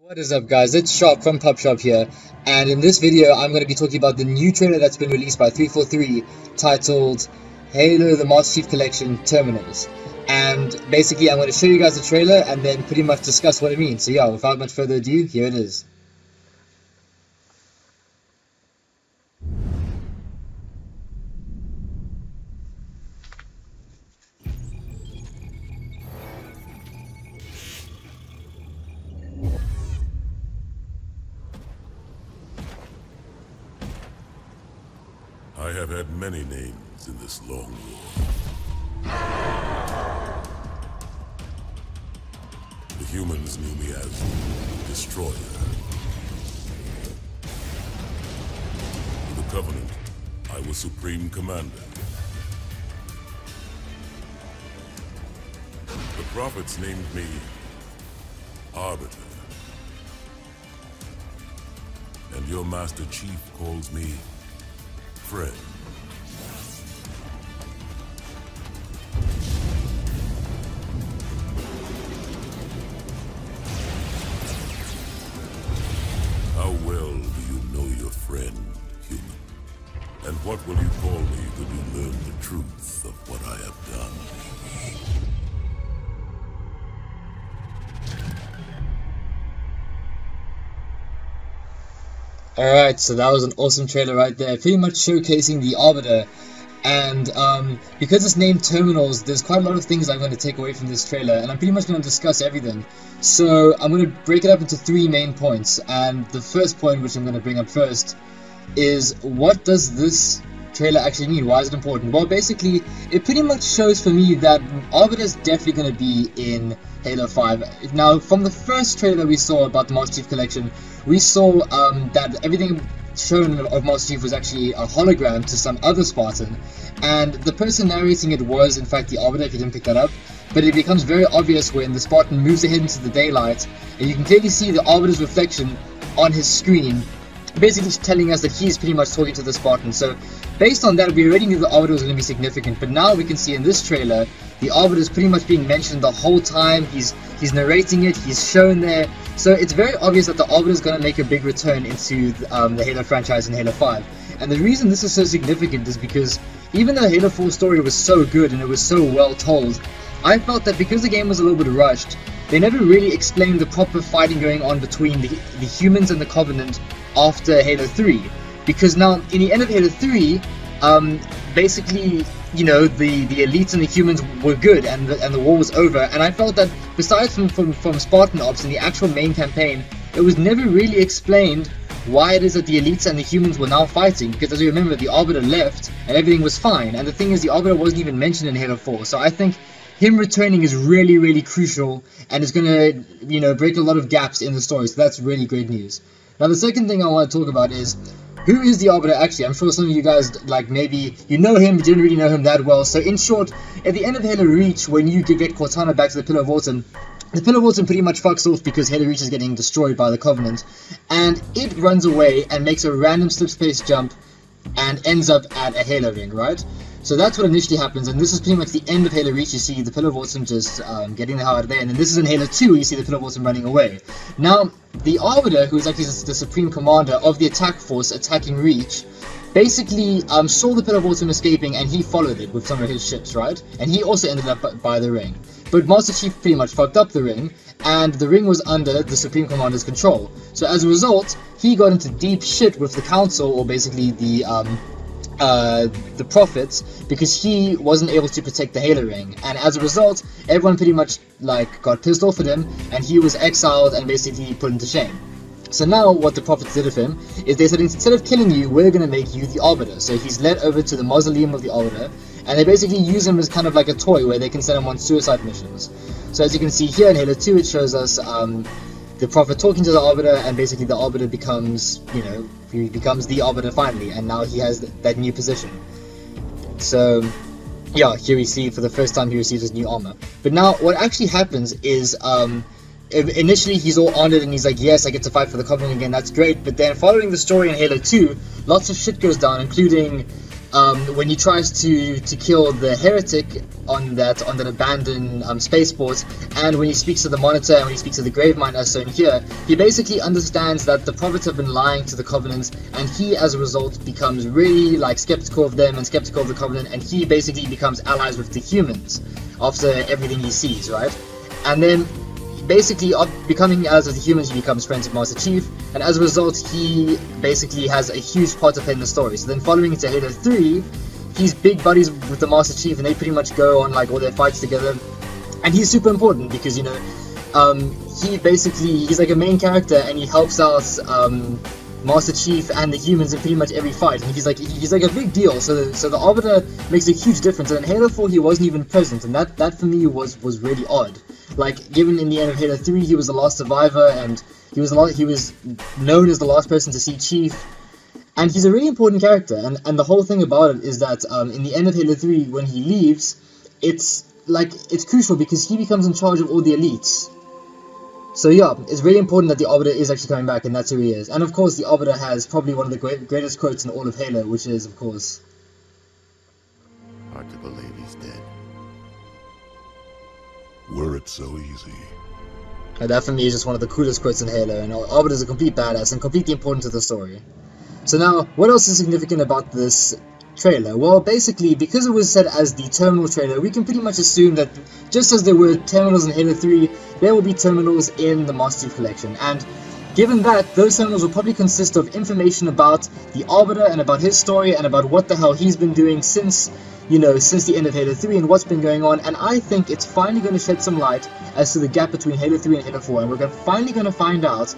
What is up, guys? It's Shop from Pop Shop here, and in this video I'm going to be talking about the new trailer that's been released by 343 titled Halo the Master Chief Collection Terminals. And basically I'm going to show you guys the trailer and then pretty much discuss what it means. So yeah, without much further ado, here it is. I have had many names in this long war. The humans knew me as Destroyer. For the Covenant, I was Supreme Commander. The Prophets named me Arbiter. And your Master Chief calls me friend. How well do you know your friend, human? And what will you call me when you learn the truth of what I have done? Alright, so that was an awesome trailer right there, pretty much showcasing the Arbiter. And because it's named Terminals, there's quite a lot of things I'm going to take away from this trailer, and I'm pretty much going to discuss everything. So I'm going to break it up into three main points, and the first point, which I'm going to bring up first, is what does this trailer actually mean? Why is it important? Well, basically, it pretty much shows for me that Arbiter is definitely going to be in Halo 5. Now, from the first trailer we saw about the Master Chief Collection, we saw that everything shown of Master Chief was actually a hologram to some other Spartan, and the person narrating it was in fact the Arbiter, if you didn't pick that up. But it becomes very obvious when the Spartan moves ahead into the daylight, and you can clearly see the Arbiter's reflection on his screen, basically telling us that he's pretty much talking to the Spartan. So based on that, we already knew the Arbiter was going to be significant, but now we can see in this trailer the Arbiter is pretty much being mentioned the whole time. He's narrating it, he's shown there, so it's very obvious that the Arbiter is going to make a big return into the Halo franchise in Halo 5. And the reason this is so significant is because even though Halo 4's story was so good and it was so well told, I felt that because the game was a little bit rushed, they never really explained the proper fighting going on between the humans and the Covenant after Halo 3. Because now, in the end of Halo 3, basically, you know, the elites and the humans were good, and the war was over. And I felt that besides from Spartan Ops and the actual main campaign, it was never really explained why it is that the elites and the humans were now fighting. Because as you remember, the Arbiter left and everything was fine. And the thing is, the Arbiter wasn't even mentioned in Halo 4. So I think him returning is really, really crucial, and it's going to, you know, break a lot of gaps in the story. So that's really great news. Now, the second thing I want to talk about is, who is the Arbiter actually? I'm sure some of you guys, like, maybe you know him, but didn't really know him that well. So in short, at the end of Halo Reach, when you get Cortana back to the Pillar of Autumn, the Pillar of Autumn pretty much fucks off because Halo Reach is getting destroyed by the Covenant, and it runs away and makes a random slip-space jump and ends up at a Halo ring, right? So that's what initially happens, and this is pretty much the end of Halo Reach. You see the Pillar of Autumn just getting the hell out of there, and then this is in Halo 2, you see the Pillar of Autumn running away. Now, the Arbiter, who is actually the Supreme Commander of the attack force attacking Reach, basically saw the Pillar of Autumn escaping, and he followed it with some of his ships, right? And he also ended up by the ring. But Master Chief pretty much fucked up the ring, and the ring was under the Supreme Commander's control. So as a result, he got into deep shit with the Council, or basically the Prophets, because he wasn't able to protect the Halo ring, and as a result everyone pretty much like got pissed off at him, and he was exiled and basically put into shame. So now what the Prophets did of him is they said, instead of killing you, we're going to make you the Arbiter. So he's led over to the mausoleum of the Arbiter, and they basically use him as kind of like a toy where they can send him on suicide missions. So as you can see here in Halo 2, it shows us the Prophet talking to the Arbiter, and basically the Arbiter becomes, you know, he becomes the Arbiter finally, and now he has that new position. So yeah, here we see for the first time he receives his new armor. But now what actually happens is initially he's all honored and he's like, yes, I get to fight for the Covenant again, that's great. But then following the story in Halo 2, lots of shit goes down, including when he tries to kill the heretic on that abandoned spaceport, and when he speaks to the Monitor and when he speaks to the Gravemind as shown here, he basically understands that the Prophets have been lying to the Covenant, and he as a result becomes really like skeptical of them and skeptical of the Covenant, and he basically becomes allies with the humans after everything he sees, right? And then basically, becoming allies with the humans, he becomes friends with Master Chief, and as a result, he basically has a huge part to play in the story. So then following into Halo 3, he's big buddies with the Master Chief, and they pretty much go on like all their fights together. And he's super important because, you know, he's like a main character, and he helps out Master Chief and the humans in pretty much every fight, and he's like a big deal. So the Arbiter makes a huge difference. And in Halo 4, he wasn't even present, and that for me was really odd. Like, given in the end of Halo 3, he was the last survivor, and he was known as the last person to see Chief, and he's a really important character. And the whole thing about it is that in the end of Halo 3, when he leaves, it's crucial because he becomes in charge of all the elites. So yeah, it's really important that the Arbiter is actually coming back, and that's who he is. And of course, the Arbiter has probably one of the greatest quotes in all of Halo, which is, of course, "Hard to believe he's dead. Were it so easy." And that for me is just one of the coolest quotes in Halo, and Arbiter is a complete badass and completely important to the story. So now, what else is significant about this trailer? Well, basically, because it was said as the terminal trailer, we can pretty much assume that just as there were terminals in Halo 3, there will be terminals in the Master Chief Collection. And given that, those terminals will probably consist of information about the Arbiter and about his story and about what the hell he's been doing since the end of Halo 3 and what's been going on. And I think it's finally going to shed some light as to the gap between Halo 3 and Halo 4, and we're finally going to find out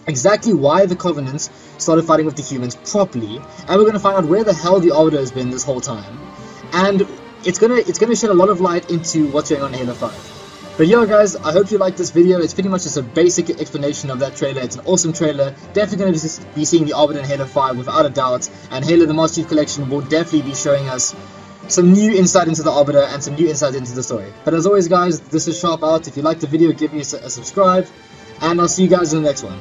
exactly why the Covenant started fighting with the humans properly, and we're going to find out where the hell the Arbiter has been this whole time. And it's gonna shed a lot of light into what's going on in Halo 5. But yeah, guys, I hope you liked this video. It's pretty much just a basic explanation of that trailer. It's an awesome trailer. Definitely going to be seeing the Arbiter in Halo 5 without a doubt, and Halo the Master Chief Collection will definitely be showing us some new insight into the Arbiter and some new insight into the story. But as always, guys, this is Sharp out. If you liked the video, give me a subscribe, and I'll see you guys in the next one.